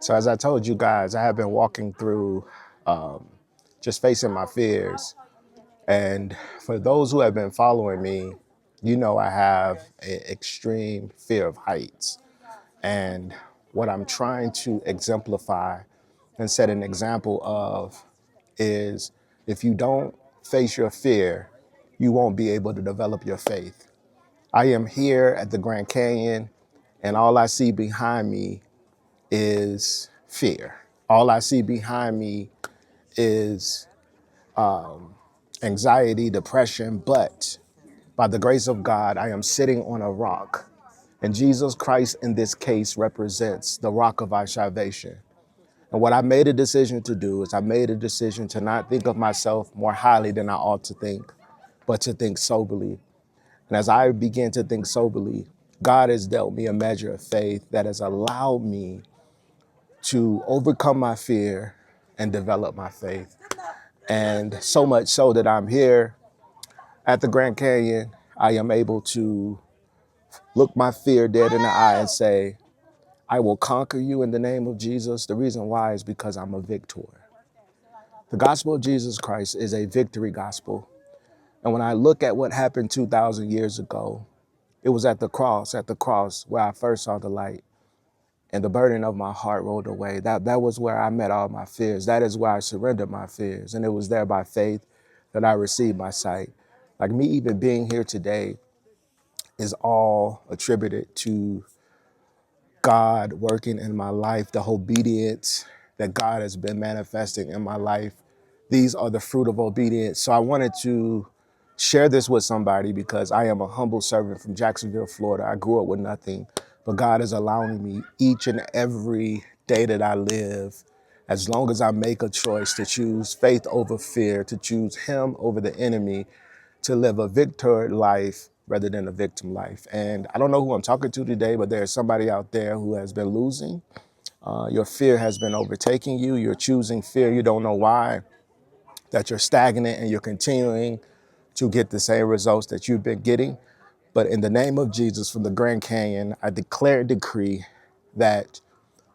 So as I told you guys, I have been walking through just facing my fears. And for those who have been following me, you know I have an extreme fear of heights. And what I'm trying to exemplify and set an example of is if you don't face your fear, you won't be able to develop your faith. I am here at the Grand Canyon, and all I see behind me is fear. All I see behind me is anxiety, depression, but by the grace of God, I am sitting on a rock. And Jesus Christ in this case represents the rock of our salvation. And what I made a decision to do is I made a decision to not think of myself more highly than I ought to think, but to think soberly. And as I begin to think soberly, God has dealt me a measure of faith that has allowed me to overcome my fear and develop my faith. And so much so that I'm here at the Grand Canyon, I am able to look my fear dead in the eye and say, I will conquer you in the name of Jesus. The reason why is because I'm a victor. The gospel of Jesus Christ is a victory gospel. And when I look at what happened 2,000 years ago, it was at the cross where I first saw the light and the burden of my heart rolled away. That was where I met all my fears. That is where I surrendered my fears. And it was there by faith that I received my sight. Like me even being here today is all attributed to God working in my life, the obedience that God has been manifesting in my life. These are the fruit of obedience. So I wanted to share this with somebody because I am a humble servant from Jacksonville, Florida. I grew up with nothing, but God is allowing me each and every day that I live, as long as I make a choice to choose faith over fear, to choose Him over the enemy, to live a victor life rather than a victim life. And I don't know who I'm talking to today, but there's somebody out there who has been losing. Your fear has been overtaking you. You're choosing fear. You don't know why, that you're stagnant and you're continuing to get the same results that you've been getting. But in the name of Jesus, from the Grand Canyon, I declare and decree that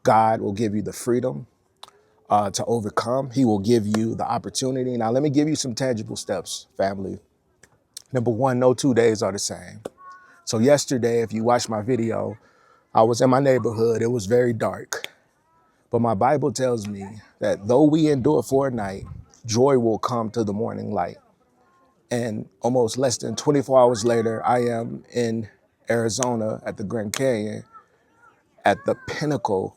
God will give you the freedom to overcome. He will give you the opportunity. Now, let me give you some tangible steps, family. Number one, no 2 days are the same. So yesterday, if you watched my video, I was in my neighborhood. It was very dark. But my Bible tells me that though we endure for a night, joy will come to the morning light. And almost less than 24 hours later, I am in Arizona at the Grand Canyon at the pinnacle